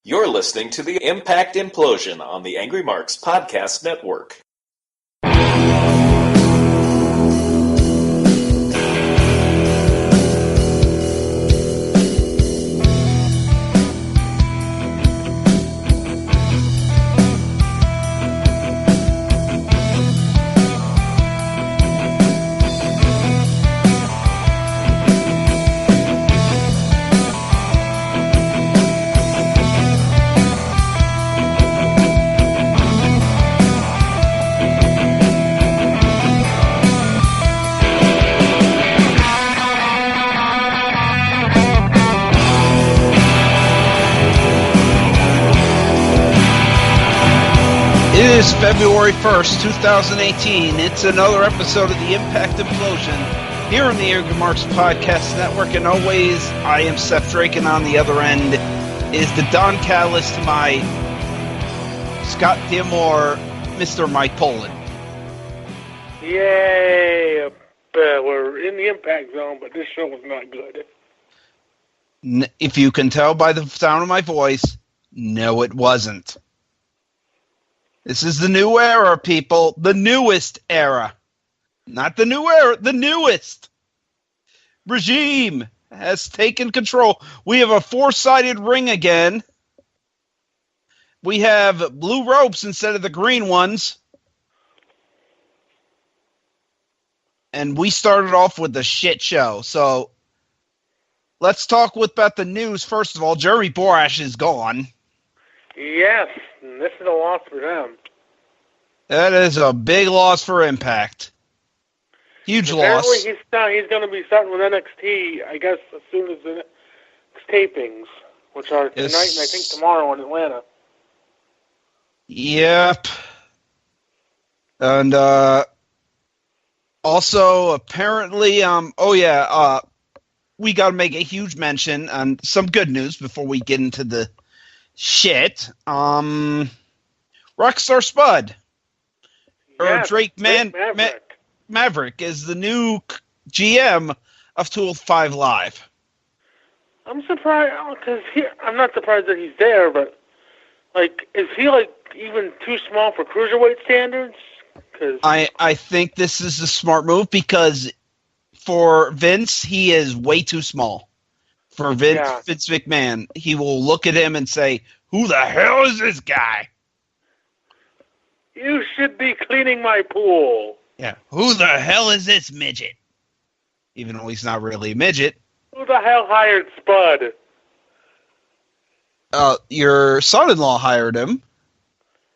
You're listening to the Impact Implosion on the Angry Marks Podcast Network. It is February 1st, 2018. It's another episode of the Impact Implosion here on the AngryMarks Podcast Network. And always, I am Seth Drake, and on the other end is the Don Callis to my Scott D'Amore, Mr. Mike Poland. Yay! We're in the Impact Zone, but this show was not good. If you can tell by the sound of my voice, no, it wasn't. This is the new era, people. The newest era. Not the new era, the newest. Regime has taken control. We have a four-sided ring again. We have blue ropes instead of the green ones. And we started off with a shit show. So let's talk about the news. First of all, Jeremy Borash is gone. Yes, and this is a loss for them. That is a big loss for Impact. Huge Apparently loss. He's going to be starting with NXT, I guess, as soon as the next tapings, which are tonight and I think tomorrow in Atlanta. Yep. And also, apparently, we got to make a huge mention and some good news before we get into the shit. Rockstar Spud. Yes, Drake Maverick is the new GM of 205 Live. I'm surprised, because I'm not surprised that he's there, but, is he, even too small for cruiserweight standards? Cause I think this is a smart move because for Vince, he is way too small. For Vince McMahon, he will look at him and say, "Who the hell is this guy? You should be cleaning my pool." Yeah. Who the hell is this midget? Even though he's not really a midget. Who the hell hired Spud? Your son-in-law hired him.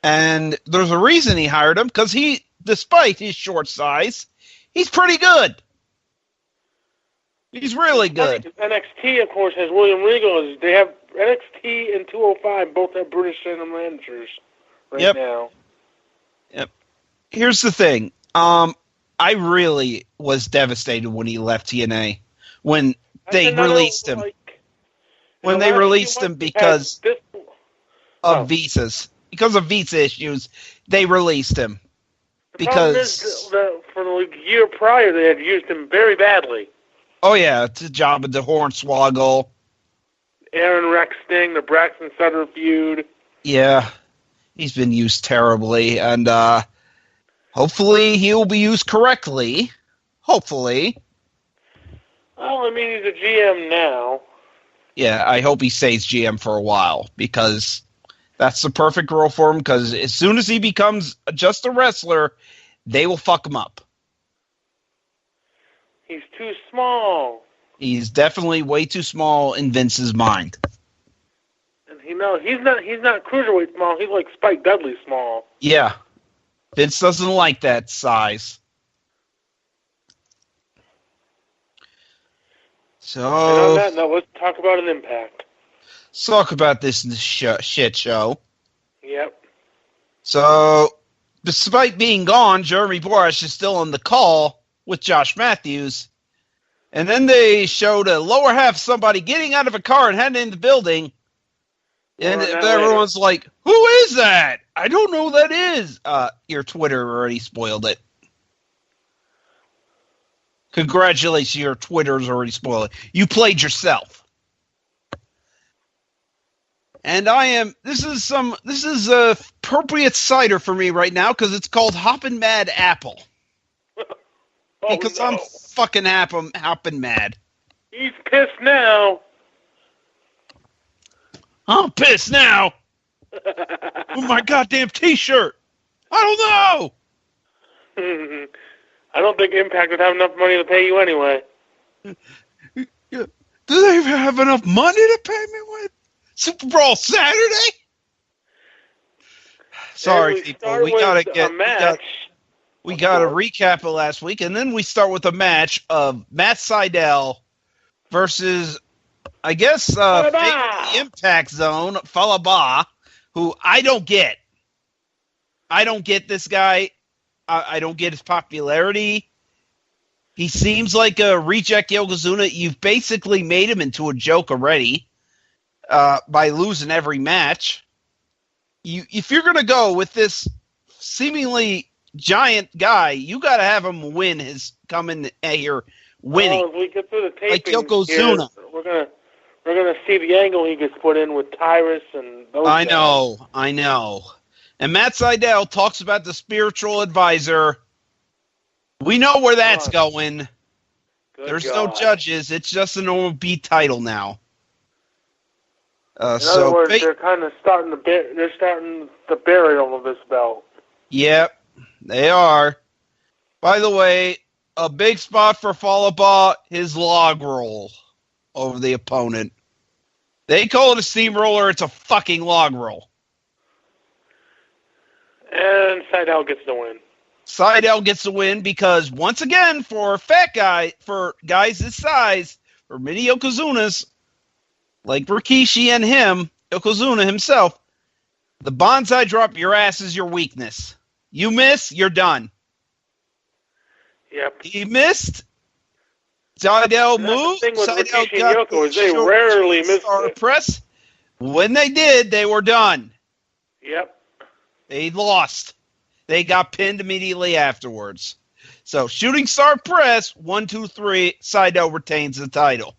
And there's a reason he hired him, because he, despite his short size, he's pretty good. He's really good. NXT, of course, has William Regal. They have NXT and 205 both have British general managers now. Yep. Here's the thing. I really was devastated when he left TNA. When they released him. When they released him because of visas. Because of visa issues, they released him. The problem is, for the year prior, they had used him very badly. Oh, yeah. It's a job at the Hornswoggle. Aaron Rex Sting, the Braxton Sutter feud. Yeah. He's been used terribly, and hopefully he'll be used correctly. Hopefully. Well, he's a GM now. Yeah, I hope he stays GM for a while, because that's the perfect role for him, because as soon as he becomes just a wrestler, they will fuck him up. He's too small. He's definitely way too small in Vince's mind. And he's not cruiserweight small. He's like Spike Dudley small. Yeah. Vince doesn't like that size. So, and on that note, let's talk about an Impact. Let's talk about this shit show. Yep. So, despite being gone, Jeremy Borash is still on the call with Josh Matthews. And then they showed a lower half of somebody getting out of a car and heading in the building. And everyone's like, "Who is that? I don't know who that is." Your Twitter already spoiled it. Congratulations, your Twitter's already spoiled it. You played yourself. And this is a appropriate cider for me right now because it's called Hoppin' Mad Apple. Because no. I'm fucking hoppin' mad. He's pissed now. I'm pissed now. With my goddamn t-shirt. I don't know. I don't think Impact would have enough money to pay you anyway. Do they have enough money to pay me with? Super Bowl Saturday? Sorry, people. We gotta get a match. We got a recap of last week, and then we start with a match of Matt Sydal versus, I guess, the Impact Zone, Falaba, who I don't get. I don't get this guy. I don't get his popularity. He seems like a reject Yokozuna. You've basically made him into a joke already by losing every match. If you're going to go with this seemingly giant guy, you got to have him win come in here winning. If we get through the taping like Yokozuna. Here, we're gonna see the angle he gets put in with Tyrus and those guys. I know. And Matt Sydal talks about the spiritual advisor. We know where that's going. There's no judges. It's just a normal B title now. In other words, they're kind of starting to bury all of this belt. Yep, they are. By the way, a big spot for Falaba, his log roll over the opponent. They call it a steamroller. It's a fucking log roll. And Sydal gets the win. Sydal gets the win because, once again, for guys this size, for many Yokozunas, like Rikishi and him, Yokozuna himself, the bonsai drop your ass is your weakness. You miss, you're done. Yep. He missed. Sydal moved. Sydal got they rarely missed it. Press. When they did, they were done. Yep. They lost. They got pinned immediately afterwards. So, Shooting Star Press, 1, 2, 3, Sydal retains the title.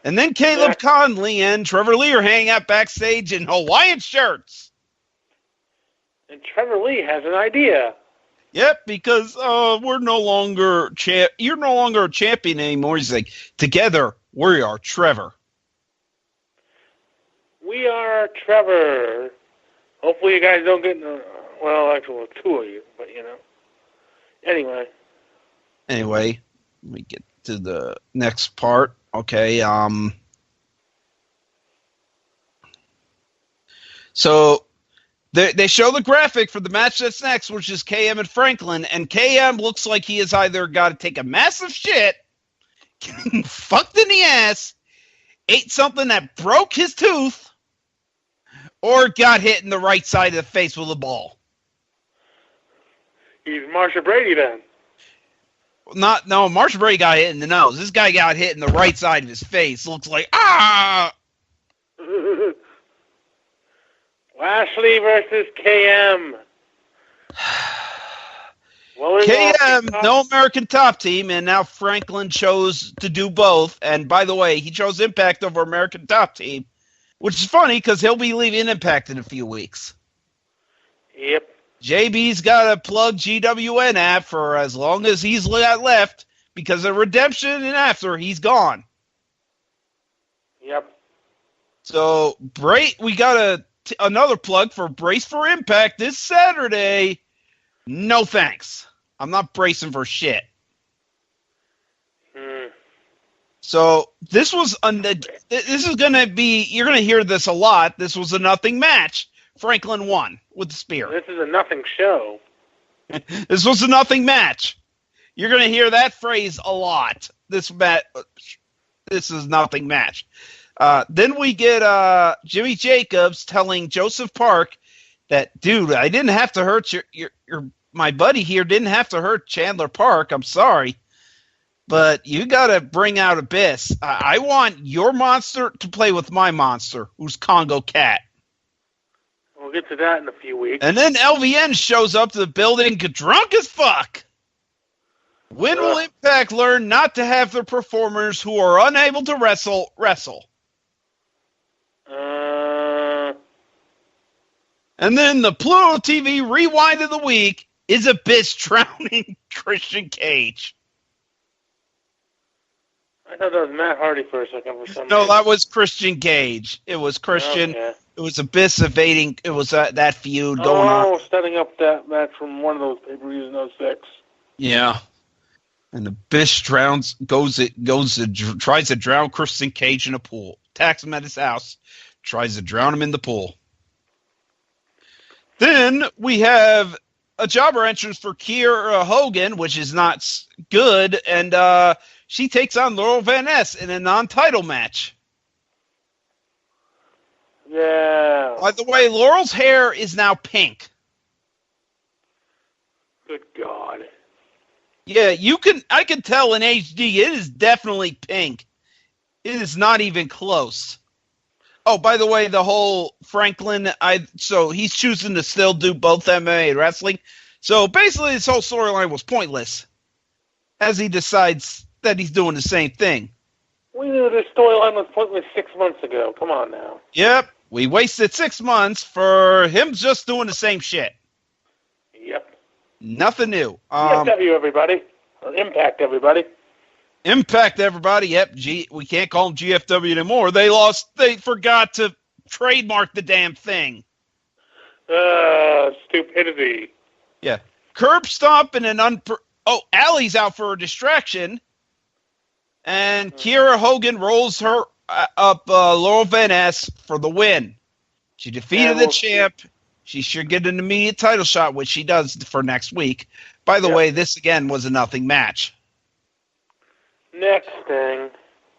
And then Caleb Conley and Trevor Lee are hanging out backstage in Hawaiian shirts. And Trevor Lee has an idea. Yep, because you're no longer a champion anymore. He's like, together we are Trevor. We are Trevor. Hopefully you guys don't get actually two of you, but Anyway, let me get to the next part. Okay, so they show the graphic for the match that's next, which is KM and Franklin, and KM looks like he has either got to take a massive shit, getting fucked in the ass, ate something that broke his tooth, or got hit in the right side of the face with a ball. He's Marsha Brady then. Marsha Brady got hit in the nose. This guy got hit in the right side of his face. Looks like, Lashley versus KM. KM, no American Top Team, and now Franklin chose to do both. And by the way, he chose Impact over American Top Team, which is funny because he'll be leaving Impact in a few weeks. Yep. JB's got to plug GWN app for as long as he's got left because of Redemption, and after he's gone. Yep. So we got another plug for Brace for Impact this Saturday. No thanks. I'm not bracing for shit. So this is going to be, you're going to hear this a lot. This was a nothing match. Franklin won with the spear. This is a nothing show. This was a nothing match. You're going to hear that phrase a lot. This is nothing match. Then we get Jimmy Jacobs telling Joseph Park that, dude, I didn't have to hurt my buddy here didn't have to hurt Chandler Park. I'm sorry. But you got to bring out Abyss. I want your monster to play with my monster, who's Congo Cat. We'll get to that in a few weeks. And then LVN shows up to the building drunk as fuck. When will Impact learn not to have their performers who are unable to wrestle? And then the Pluto TV Rewind of the Week is Abyss drowning Christian Cage. I thought that was Matt Hardy for a second for some No, reason. that was Christian Cage. It was Christian. Okay. It was Abyss evading. It was that feud going on. Oh, setting up that match from one of those pay-per-views in 06. Yeah. And Abyss tries to drown Christian Cage in a pool. Attacks him at his house. Tries to drown him in the pool. Then we have a jobber entrance for Kiera Hogan, which is not good, and she takes on Laurel Van Ness in a non-title match. Yeah. By the way, Laurel's hair is now pink. Good God. Yeah, I can tell in HD it is definitely pink. It is not even close. Oh, by the way, the whole Franklin, so he's choosing to still do both MMA and wrestling. So basically this whole storyline was pointless as he decides that he's doing the same thing. We knew this storyline was pointless 6 months ago. Come on now. Yep, we wasted 6 months for him just doing the same shit. Yep. Nothing new. GFW, everybody. Or Impact, everybody. Impact, everybody. Yep, we can't call them GFW anymore. They forgot to trademark the damn thing. Stupidity. Yeah. Curb stomp and Allie's out for a distraction. And Kiera Hogan rolls her up Laurel Van Ness for the win. She defeated the champ. She should get an immediate title shot, which she does for next week. By the way, this again was a nothing match. Next thing.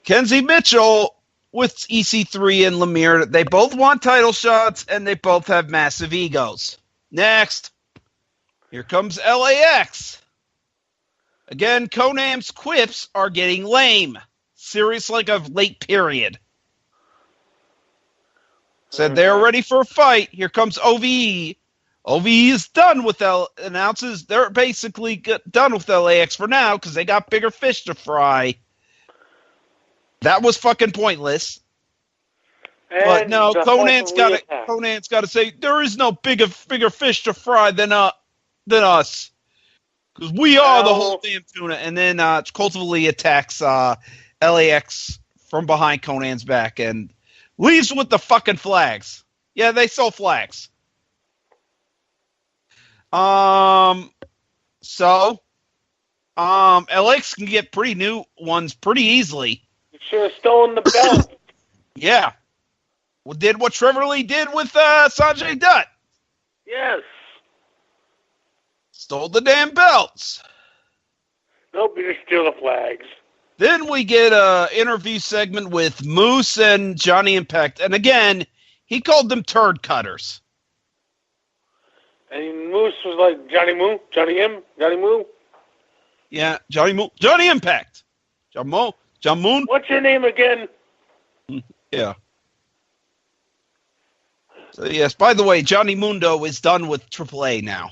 Kenzie Mitchell with EC3 and Lemire. They both want title shots, and they both have massive egos. Next. Here comes LAX. Again, Konam's quips are getting lame. Serious like a late period. Said they're ready for a fight. Here comes OVE. OVE is done with announces they're basically done with LAX for now because they got bigger fish to fry. That was fucking pointless. And but no, Conan's got to say there is no bigger fish to fry than us. Because we are the whole damn tuna. And then Cultival Lee attacks LAX from behind Conan's back and leaves with the fucking flags. Yeah, they sell flags. LAX can get pretty new ones pretty easily. You should have stolen the belt. Yeah. Did what Trevor Lee did with Sanjay Dutt. Yes. Stole the damn belts. Nope, you just steal the flags. Then we get an interview segment with Moose and Johnny Impact. And again, he called them turd cutters. And Moose was like, Johnny Moo? Johnny M? Johnny Moo? Yeah, Johnny Moo. Johnny Impact. John Moon. What's your name again? Yeah. So, yes, by the way, Johnny Mundo is done with AAA now.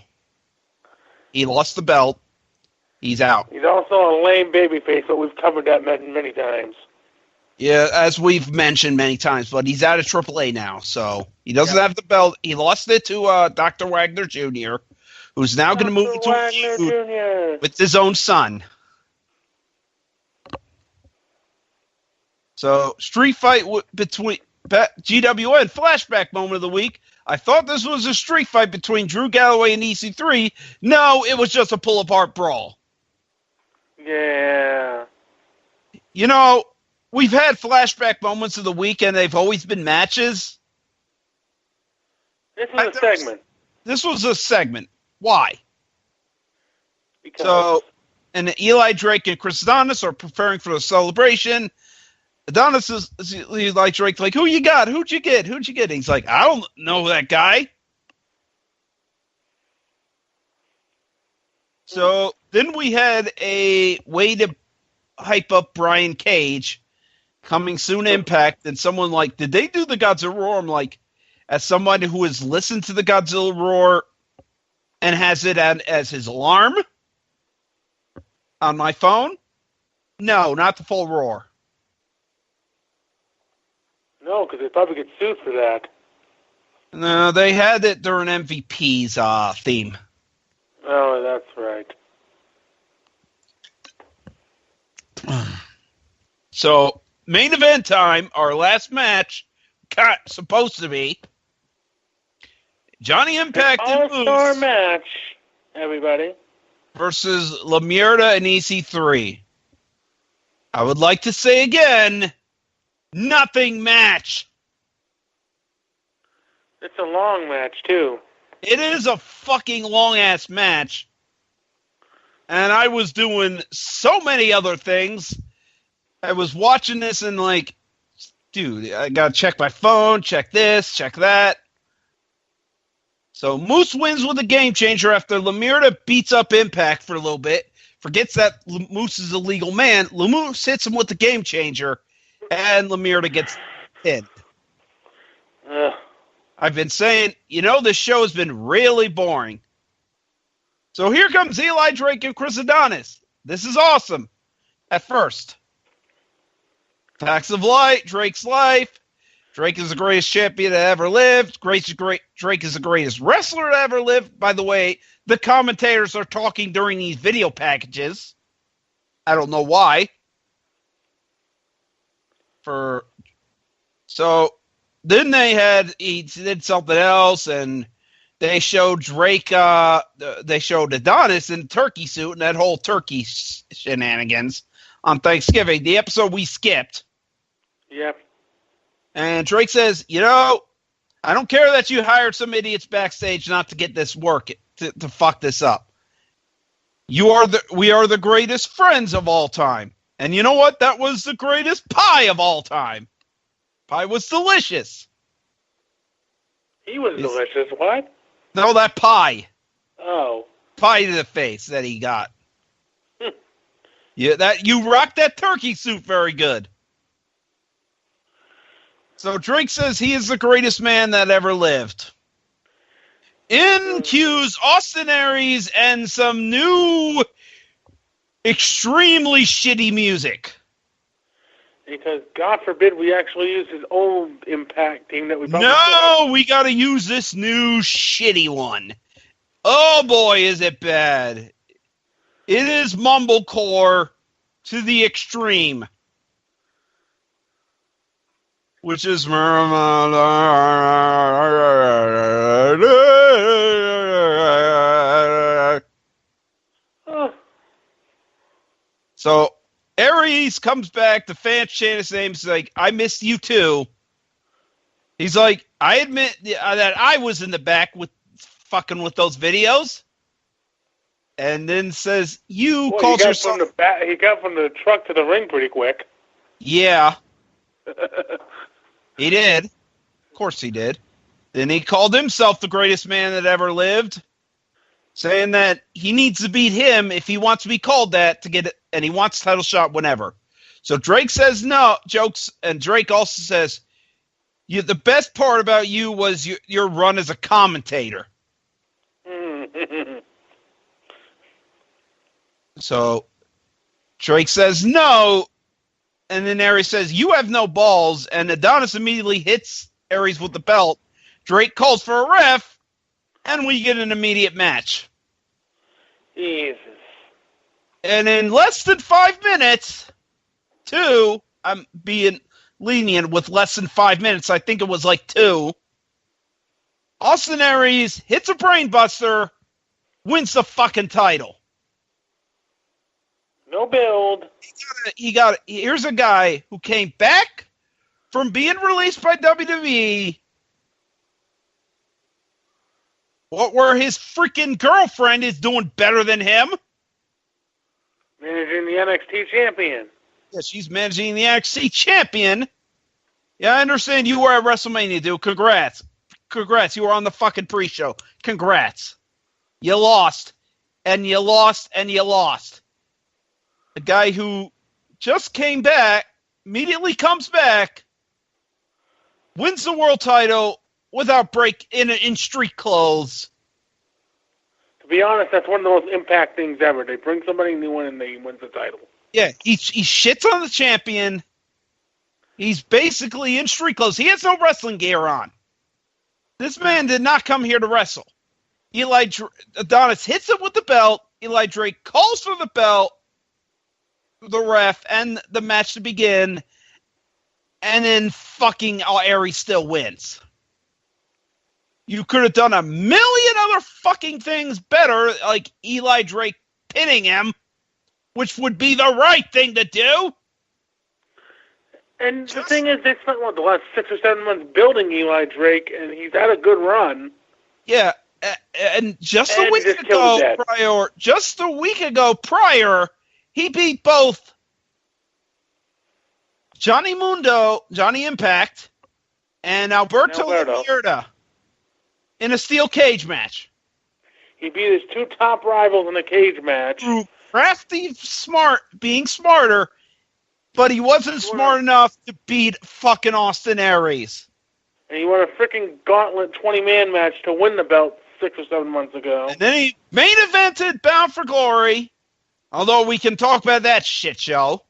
He lost the belt. He's out. He's also a lame babyface, but we've covered that many times. Yeah, as we've mentioned many times, but he's out of AAA now, so he doesn't have the belt. He lost it to Dr. Wagner Jr., who's now going to move into a feud with his own son. So, street fight between GWN, flashback moment of the week. I thought this was a street fight between Drew Galloway and EC3. No, it was just a pull-apart brawl. Yeah. You know, we've had flashback moments of the week, and they've always been matches. This was a segment. This was a segment. Why? Because. So, and Eli Drake and Chris Adonis are preparing for the celebration. Adonis is like Drake, like, who you got? Who'd you get? And he's like, I don't know that guy. So then we had a way to hype up Brian Cage coming soon to Impact, and someone like, did they do the Godzilla Roar? I'm like, as someone who has listened to the Godzilla Roar and has it as his alarm on my phone, no, not the full roar. No, because they probably get sued for that. No, they had it during MVP's theme. Oh, that's right. So, main event time, our last match, supposed to be Johnny Impact and All-star Moose match, everybody. versus Lemierda and EC3. I would like to say again, nothing match. It's a long match, too. It is a fucking long-ass match. And I was doing so many other things. I was watching this and like, dude, I gotta check my phone, check this, check that. So Moose wins with a game changer after Lemierda beats up Impact for a little bit, forgets that Moose is a legal man. Moose hits him with the game changer, and Lemierda gets pinned. I've been saying, this show has been really boring. So here comes Eli Drake and Chris Adonis. This is awesome. At first. Facts of Light, Drake's life. Drake is the greatest champion that ever lived. Drake is the greatest wrestler that ever lived. By the way, the commentators are talking during these video packages. I don't know why. So then he did something else, and they showed Drake. They showed Adonis in turkey suit and that whole turkey shenanigans on Thanksgiving. The episode we skipped. Yep. And Drake says, I don't care that you hired some idiots backstage not to get this work, to fuck this up. We are the greatest friends of all time. And you know what? That was the greatest pie of all time. Pie was delicious. He was delicious. What? No, that pie. Oh. Pie to the face that he got. Yeah, you rocked that turkey suit very good. So Drake says he is the greatest man that ever lived. In cues Austin Aries and some new, extremely shitty music. Because God forbid we actually use his old Impact team that we probably No, we got to use this new shitty one. Oh boy, is it bad. It is mumblecore to the extreme. Which is so Aries comes back, the fans chant his name. He's like, I missed you too. He's like, I admit that I was in the back with fucking with those videos. And then says, you called yourself... He got from the truck to the ring pretty quick. Yeah. He did. Of course he did. Then he called himself the greatest man that ever lived, saying that he needs to beat him if he wants to be called that to get it, and he wants a title shot whenever. So Drake says no, jokes, and Drake also says, the best part about you was your run as a commentator. So Drake says no, and then Aries says, you have no balls, and Adonis immediately hits Aries with the belt. Drake calls for a ref, and we get an immediate match. Jesus. And in less than 5 minutes, I'm being lenient with less than 5 minutes. I think it was like 2. Austin Aries hits a brainbuster, wins the fucking title. No build. Here's a guy who came back from being released by WWE. Where his freaking girlfriend is doing better than him. Managing the NXT champion. Yeah, she's managing the NXT champion. Yeah, I understand you were at WrestleMania, dude. Congrats. You were on the fucking pre-show. Congrats. You lost. And you lost. And you lost. A guy who just came back, immediately comes back, wins the world title without break in street clothes. To be honest, that's one of the most Impact things ever. They bring somebody new in and they wins the title. Yeah, he shits on the champion. He's basically in street clothes. He has no wrestling gear on. This man did not come here to wrestle. Adonis hits him with the belt. Eli Drake calls for the belt, the ref, and the match to begin. And then fucking Aries still wins. You could have done a million other fucking things better, like Eli Drake pinning him, which would be the right thing to do. And the thing is, they spent, the last 6 or 7 months building Eli Drake, and he's had a good run. Yeah, and just a week ago prior, he beat both Johnny Mundo, Johnny Impact, and Alberto Mierda in a steel cage match. He beat his 2 top rivals in a cage match. Through crafty, being smarter, but he wasn't smart enough to beat fucking Austin Aries. And he won a freaking gauntlet 20-man match to win the belt 6 or 7 months ago. And then he main evented Bound for Glory, although we can talk about that shit show.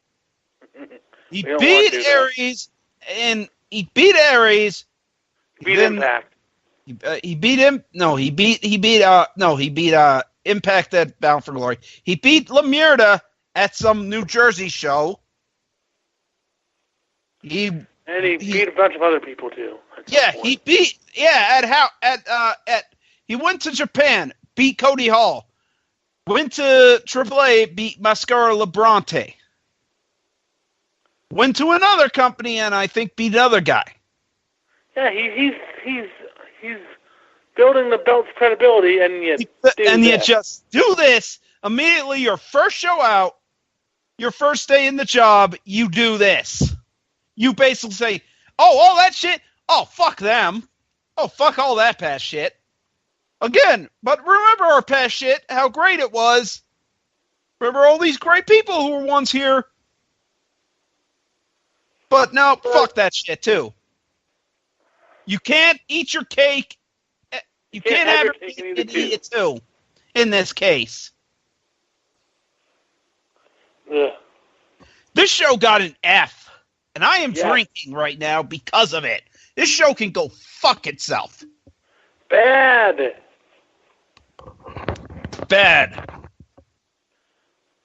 He beat Aries, and he beat Aries. Beat Impact. He beat him. No, he beat Impact at Bound for Glory. He beat Lemierda at some New Jersey show. He beat a bunch of other people too. He went to Japan, beat Cody Hall. Went to AAA, beat Mascara Labrante. Went to another company and I think beat another guy. Yeah, he's building the belt's credibility, and you just do this immediately. Your first show out, your first day in the job, you do this. You basically say, "Oh, all that shit. Oh, fuck them. Oh, fuck all that past shit." Again, but remember our past shit, how great it was. Remember all these great people who were once here. But no, fuck that shit too. You can't eat your cake. You can't have your cake and eat it too. In this case. Yeah. This show got an F. And I am drinking right now because of it. This show can go fuck itself. Bad.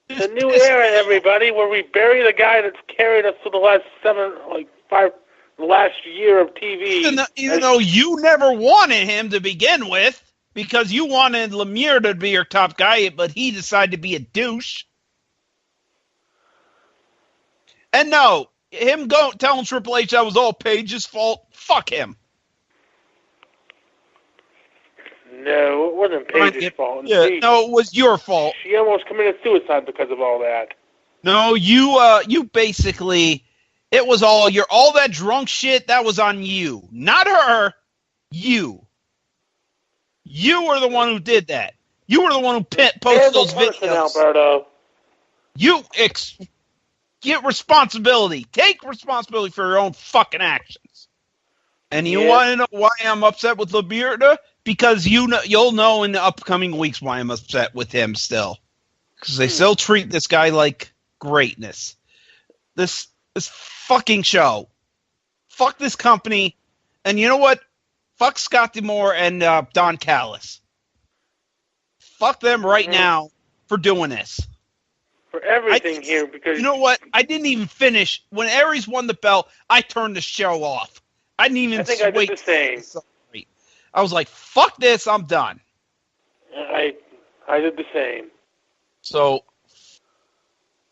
The new era, everybody, where we bury the guy that's carried us for the last last year of TV. Even though you never wanted him to begin with, because you wanted Lemire to be your top guy, but he decided to be a douche. And no, him telling Triple H that was all Paige's fault, fuck him. No, it wasn't Paige's fault. Yeah, no, it was your fault. She almost committed suicide because of all that. No, you basically, it was all that drunk shit, that was on you. Not her, you. You were the one who did that. You were the one who posted those videos. Alberto. Get responsibility. Take responsibility for your own fucking actions. And you want to know why I'm upset with Liberta? Because you'll know in the upcoming weeks why I'm upset with him still. Because they still treat this guy like greatness. This fucking show. Fuck this company. And you know what? Fuck Scott D'Amore and Don Callis. Fuck them right now for doing this. For everything here, because... You know what? I didn't even finish. When Aries won the belt, I turned the show off. I didn't even I think I did the same. I was like, fuck this, I'm done. I did the same. So,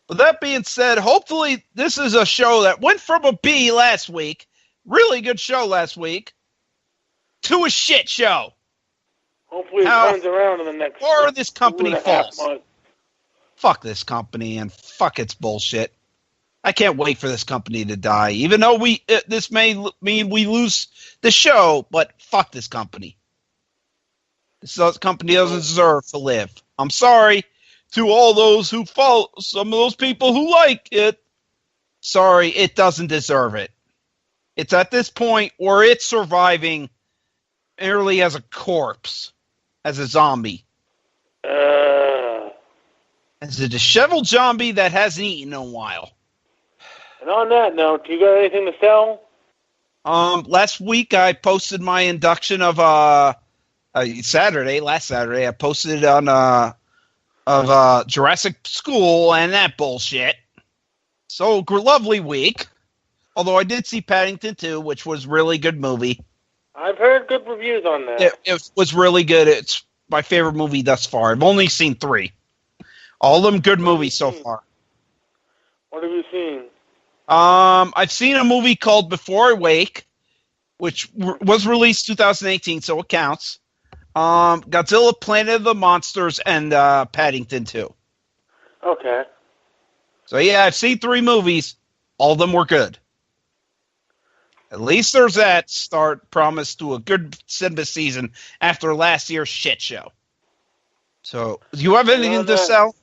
with that being said, hopefully this is a show that went from a B last week, really good show last week, to a shit show. Hopefully it turns around in the next... Or this company falls. Months. Fuck this company and fuck its bullshit. I can't wait for this company to die. Even though this may mean we lose the show, but fuck this company. This company doesn't deserve to live. I'm sorry to all those who follow, some of those people who like it. Sorry, it doesn't deserve it. It's at this point where it's surviving merely as a corpse, as a zombie. As a disheveled zombie that hasn't eaten in a while. And on that note, do you got anything to sell? Last week I posted my induction of last Saturday I posted on Jurassic School and that bullshit. So lovely week. Although I did see Paddington 2, which was really good movie. I've heard good reviews on that. It was really good. It's my favorite movie thus far. I've only seen 3. All of them good movies so far. What have you seen? I've seen a movie called Before I Wake, which was released 2018, so it counts. Godzilla, Planet of the Monsters, and Paddington 2. Okay. So yeah, I've seen 3 movies. All of them were good. At least there's that start promise to a good cinema season after last year's shit show. So, do you have anything to sell?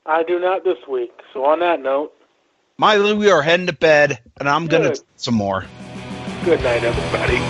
I do not this week. So on that note, Miley, we are heading to bed, and I'm going to do some more. Good night, everybody.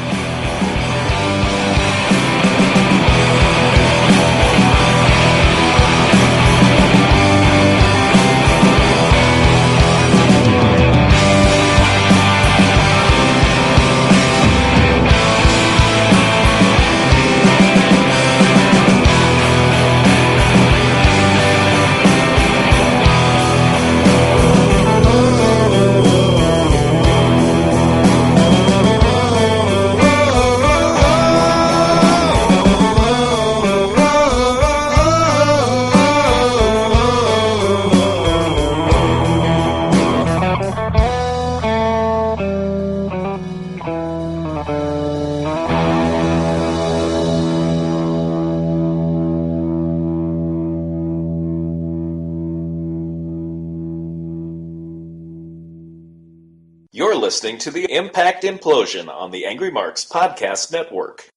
You're listening to the Impact Implosion on the Angry Marks Podcast Network.